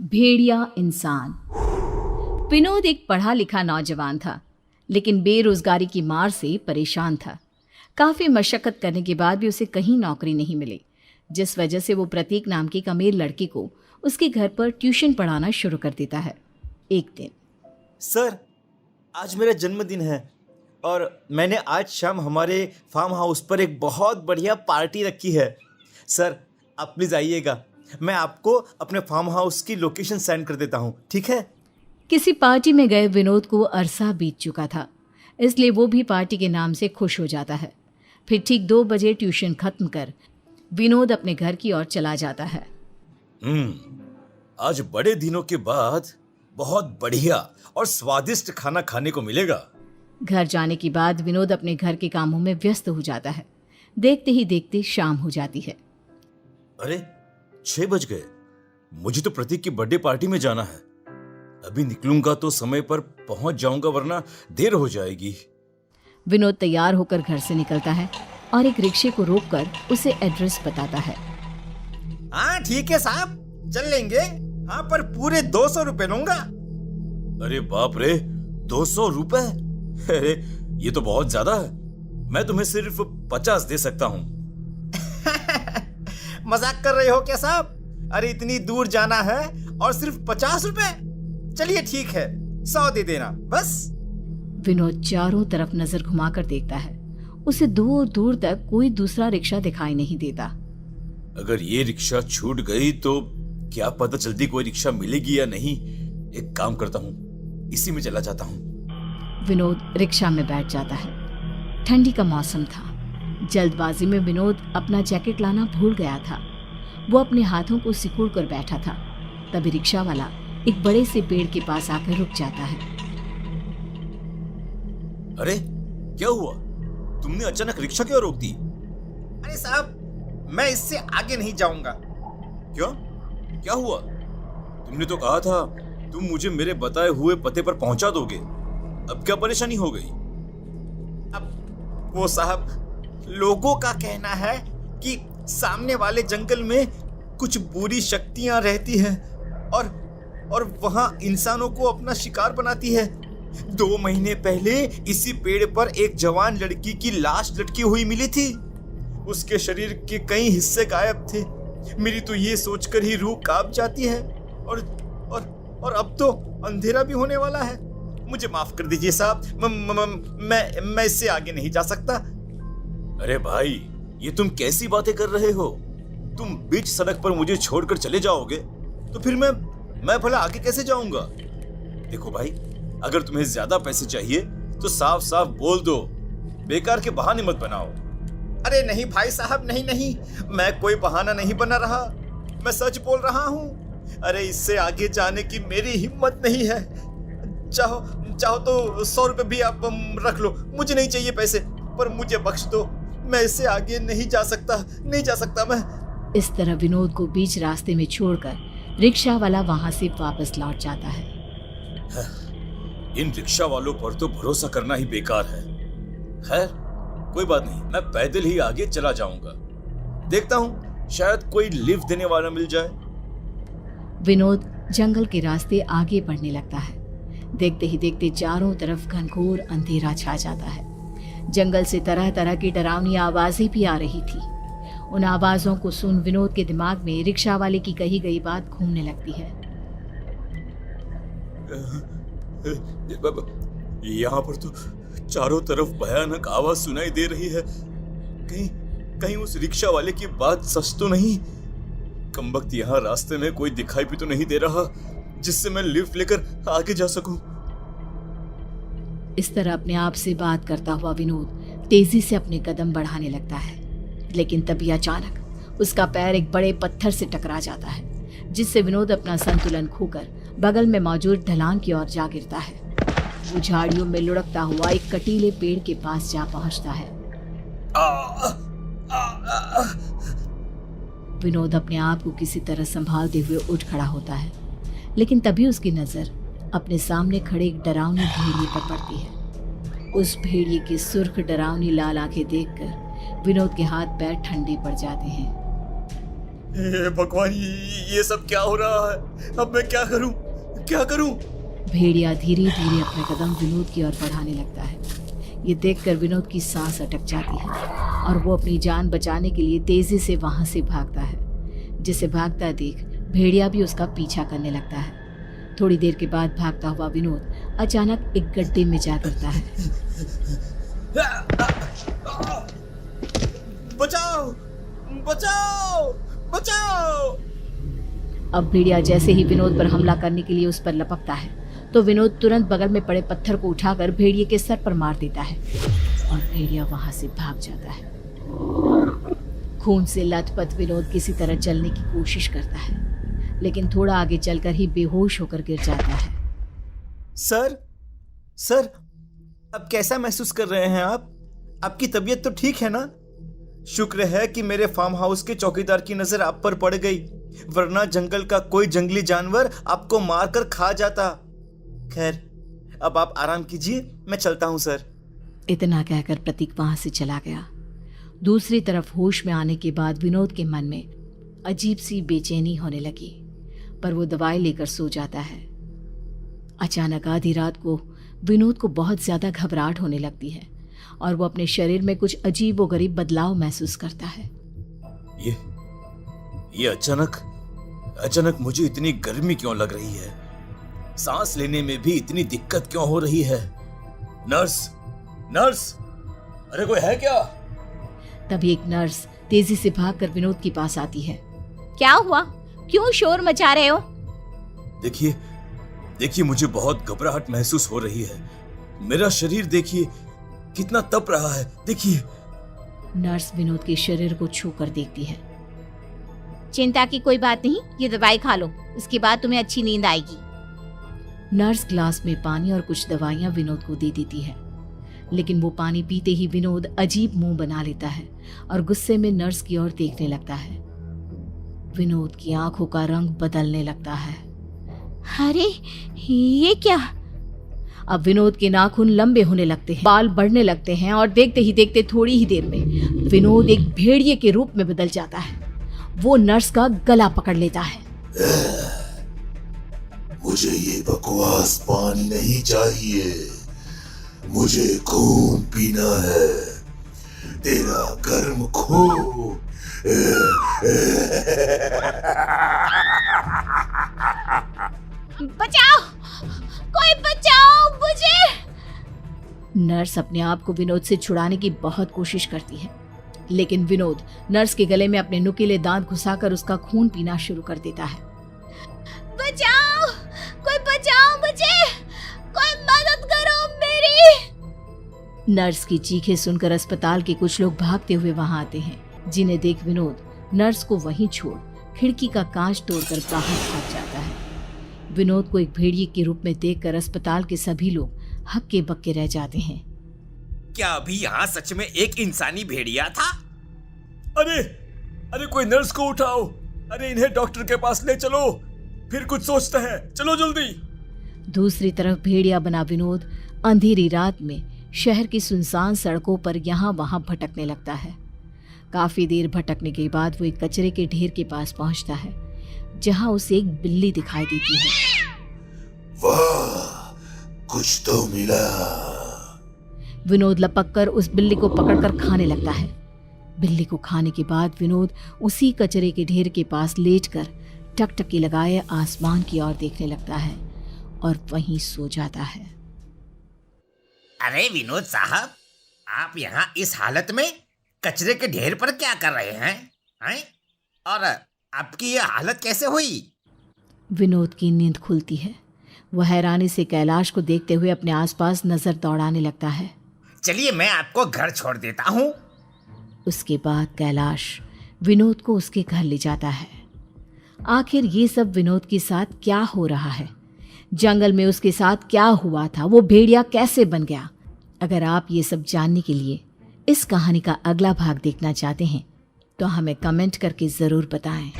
भेड़िया इंसान। विनोद एक पढ़ा लिखा नौजवान था, लेकिन बेरोजगारी की मार से परेशान था। काफी मशक्कत करने के बाद भी उसे कहीं नौकरी नहीं मिली, जिस वजह से वो प्रतीक नाम की एक अमीर लड़की को उसके घर पर ट्यूशन पढ़ाना शुरू कर देता है। एक दिन, सर, आज मेरा जन्मदिन है और मैंने आज शाम हमारे फार्म हाउस पर एक बहुत बढ़िया पार्टी रखी है। सर, आप प्लीज़ आइएगा। मैं आपको अपने फार्म हाउस की लोकेशन सेंड कर देता हूँ, ठीक है? किसी पार्टी में गए विनोद को अरसा बीत चुका था, इसलिए वो भी पार्टी के नाम से खुश हो जाता है। फिर ठीक 2 बजे ट्यूशन खत्म कर विनोद अपने घर की ओर चला जाता है। आज बड़े दिनों के बाद बहुत बढ़िया और स्वादिष्ट खाना खाने को मिलेगा। घर जाने के बाद विनोद अपने घर के कामों में व्यस्त हो जाता है। देखते ही देखते शाम हो जाती है। अरे 6 बज गए। मुझे तो प्रतीक की बर्थडे पार्टी में जाना है। अभी निकलूंगा तो समय पर पहुंच जाऊंगा, वरना देर हो जाएगी। विनोद तैयार होकर घर से निकलता है और एक रिक्शे को रोककर उसे एड्रेस बताता है। हाँ ठीक है साहब, चल लेंगे। हाँ, पर पूरे 200 रुपए लूंगा। अरे बाप रे, 200 रुपए? अरे ये तो बहुत ज्यादा है। मैं तुम्हें सिर्फ 50 दे सकता हूँ। मजाक कर रहे हो क्या साहब? अरे इतनी दूर जाना है और सिर्फ 50 रुपए? चलिए ठीक है, 100 दे देना बस। विनोद चारों तरफ नजर घुमाकर देखता है। उसे दूर दूर तक कोई दूसरा रिक्शा दिखाई नहीं देता। अगर ये रिक्शा छूट गई तो क्या पता जल्दी कोई रिक्शा मिलेगी या नहीं। एक काम करता हूँ, इसी में चला जाता हूँ। विनोद रिक्शा में बैठ जाता है। ठंडी का मौसम था। जल्दबाजी में विनोद अपना जैकेट लाना भूल गया था। वो अपने हाथों को सिकुड़ कर बैठा था। तभी रिक्शा वाला एक बड़े से पेड़ के पास आकर रुक जाता है। अरे क्या हुआ? तुमने अचानक रिक्शा क्यों रोक दी? अरे साहब, मैं इससे आगे नहीं जाऊंगा। क्यों? क्या हुआ? तुमने तो कहा था तुम मुझे मेरे बताए हुए पते पर पहुंचा दोगे। अब क्या परेशानी हो गई? अब वो साहब, लोगों का कहना है कि सामने वाले जंगल में कुछ बुरी शक्तियां रहती हैं और वहां इंसानों को अपना शिकार बनाती है। 2 महीने पहले इसी पेड़ पर एक जवान लड़की की लाश लटकी हुई मिली थी। उसके शरीर के कई हिस्से गायब थे। मेरी तो ये सोचकर ही रूह कांप जाती है। और अब तो अंधेरा भी होने वाला है। मुझे माफ कर दीजिए साहब, मैं इससे आगे नहीं जा सकता। अरे भाई, ये तुम कैसी बातें कर रहे हो? तुम बीच सड़क पर मुझे छोड़कर चले जाओगे तो फिर मैं भला आगे कैसे जाऊंगा? देखो भाई, अगर तुम्हें ज्यादा पैसे चाहिए तो साफ साफ बोल दो, बेकार के बहाने मत बनाओ। अरे नहीं भाई साहब, नहीं, मैं कोई बहाना नहीं बना रहा। मैं सच बोल रहा हूँ। अरे इससे आगे जाने की मेरी हिम्मत नहीं है। चाहो तो 100 रुपए भी आप रख लो। मुझे नहीं चाहिए पैसे, पर मुझे बख्श दो। मैं इससे आगे नहीं जा सकता मैं। इस तरह विनोद को बीच रास्ते में छोड़कर रिक्शा वाला वहां से वापस लौट जाता है। इन रिक्शा वालों पर तो भरोसा करना ही बेकार है। खैर कोई बात नहीं, मैं पैदल ही आगे चला जाऊंगा। देखता हूँ, शायद कोई लिफ्ट देने वाला मिल जाए। विनोद जंगल के रास्ते आगे बढ़ने लगता है। देखते ही देखते चारों तरफ घनघोर अंधेरा छा जाता है। जंगल से तरह तरह की डरावनी आवाजें भी आ रही थी। उन आवाजों को सुन विनोद के दिमाग में रिक्शा वाले की कही गई बात घूमने लगती है। यहाँ पर तो चारों तरफ भयानक आवाज सुनाई दे रही है। कहीं उस रिक्शा वाले की बात सच तो नहीं? कमबख्त, यहाँ रास्ते में कोई दिखाई भी तो नहीं दे रहा जिससे मैं लिफ्ट लेकर आगे जा सकूं। इस तरह अपने आप से बात करता हुआ विनोद तेजी से अपने कदम बढ़ाने लगता है, लेकिन तभी अचानक उसका पैर एक बड़े पत्थर से टकरा जाता है, जिससे विनोद अपना संतुलन खोकर बगल में मौजूद ढलान की ओर जा गिरता है। वो झाड़ियों में लुढ़कता हुआ एक कटीले पेड़ के पास जा पहुंचता है। विनोद अपने आप को किसी तरह संभालते हुए उठ खड़ा होता है, लेकिन तभी उसकी नजर अपने सामने खड़े एक डरावनी भेड़िए पर पड़ती है। उस भेड़िए की सुर्ख डरावनी लाल आंखें देखकर विनोद के हाथ पैर ठंडे पड़ जाते हैं। हे भगवान, ये सब क्या हो रहा है? अब मैं क्या करूं? क्या करूं? भेड़िया धीरे धीरे अपने कदम विनोद की ओर बढ़ाने लगता है। ये देखकर विनोद की सांस अटक जाती है और वो अपनी जान बचाने के लिए तेजी से वहां से भागता है। जिसे भागता देख भेड़िया भी उसका पीछा करने लगता है। थोड़ी देर के बाद भागता हुआ विनोद अचानक एक गड्ढे में जा गिरता है। बचाओ! बचाओ! बचाओ! अब भेड़िया जैसे ही विनोद पर हमला करने के लिए उस पर लपकता है तो विनोद तुरंत बगल में पड़े पत्थर को उठाकर भेड़िए के सर पर मार देता है और भेड़िया वहां से भाग जाता है। खून से लथपथ विनोद किसी तरह चलने की कोशिश करता है, लेकिन थोड़ा आगे चलकर ही बेहोश होकर गिर जाता है। सर, अब कैसा महसूस कर रहे हैं आप? आपकी तबीयत तो ठीक है ना? शुक्र है कि मेरे फार्म हाउस के चौकीदार की नजर आप पर पड़ गई, वरना जंगल का कोई जंगली जानवर आपको मारकर खा जाता। खैर, अब आप आराम कीजिए, मैं चलता हूं सर। इतना कहकर प्रतीक वहां से चला गया। दूसरी तरफ होश में आने के बाद विनोद के मन में अजीब सी बेचैनी होने लगी, पर वो दवाई लेकर सो जाता है। अचानक आधी रात को विनोद को बहुत ज्यादा घबराहट होने लगती है और वो अपने शरीर में कुछ अजीबोगरीब बदलाव महसूस करता है। ये अचानक मुझे इतनी गर्मी क्यों लग रही है? सांस लेने में भी इतनी दिक्कत क्यों हो रही है? नर्स, अरे कोई है क्या? तभी एक नर्स तेजी से भागकर विनोद के पास आती है। क्या हुआ? क्यों शोर मचा रहे हो? देखिए मुझे बहुत घबराहट महसूस हो रही है। मेरा शरीर देखिए कितना तप रहा है, देखिए। नर्स विनोद के शरीर को छूकर देखती है। चिंता की कोई बात नहीं, ये दवाई खा लो, इसके बाद तुम्हें अच्छी नींद आएगी। नर्स ग्लास में पानी और कुछ दवाइयां विनोद को दे देती है, लेकिन वो पानी पीते ही विनोद अजीब मुंह बना लेता है और गुस्से में नर्स की ओर देखने लगता है। विनोद की आंखों का रंग बदलने लगता है। अरे ये क्या? अब विनोद के नाखून लंबे होने लगते हैं, बाल बढ़ने लगते हैं और देखते ही देखते थोड़ी ही देर में विनोद एक भेड़िए के रूप में बदल जाता है। वो नर्स का गला पकड़ लेता है। मुझे ये बकवास पानी नहीं चाहिए, मुझे खून पीना है, तेरा गर्म खून। बचाओ, कोई बचाओ मुझे! नर्स अपने आप को विनोद से छुड़ाने की बहुत कोशिश करती है, लेकिन विनोद नर्स के गले में अपने नुकीले दांत घुसाकर उसका खून पीना शुरू कर देता है। बचाओ, कोई बचाओ मुझे, कोई मदद करो मेरी! नर्स की चीखें सुनकर अस्पताल के कुछ लोग भागते हुए वहां आते हैं, जिन्हें देख विनोद नर्स को वहीं छोड़ खिड़की का कांच तोड़कर बाहर भाग जाता है। विनोद को एक भेड़िए के रूप में देखकर अस्पताल के सभी लोग हक्के बक्के रह जाते हैं। क्या अभी यहाँ सच में एक इंसानी भेड़िया था? अरे कोई नर्स को उठाओ, अरे इन्हें डॉक्टर के पास ले चलो, फिर कुछ सोचते हैं, चलो जल्दी। दूसरी तरफ भेड़िया बना विनोद अंधेरी रात में शहर की सुनसान सड़कों पर यहाँ वहां भटकने लगता है। काफी देर भटकने के बाद वो एक कचरे के ढेर के पास पहुंचता है, जहां उसे एक बिल्ली दिखाई देती है। वाह, कुछ तो मिला। विनोद लपककर उस बिल्ली को पकड़कर खाने लगता है। बिल्ली को खाने के बाद विनोद उसी कचरे के ढेर के पास लेटकर टकटकी लगाए आसमान की ओर देखने लगता है और वहीं सो जाता है। अरे विनोद साहब, आप यहाँ इस हालत में कचरे के ढेर पर क्या कर रहे हैं? और आपकी ये हालत कैसे हुई? विनोद की नींद खुलती है। वह हैरानी से कैलाश को देखते हुए अपने आसपास नजर दौड़ाने लगता है। चलिए मैं आपको घर छोड़ देता हूँ। उसके बाद कैलाश विनोद को उसके घर ले जाता है। आखिर ये सब विनोद के साथ क्या हो रहा है? जंगल में उसके साथ क्या हुआ था? वो भेड़िया कैसे बन गया? अगर आप ये सब जानने के लिए इस कहानी का अगला भाग देखना चाहते हैं तो हमें कमेंट करके ज़रूर बताएं।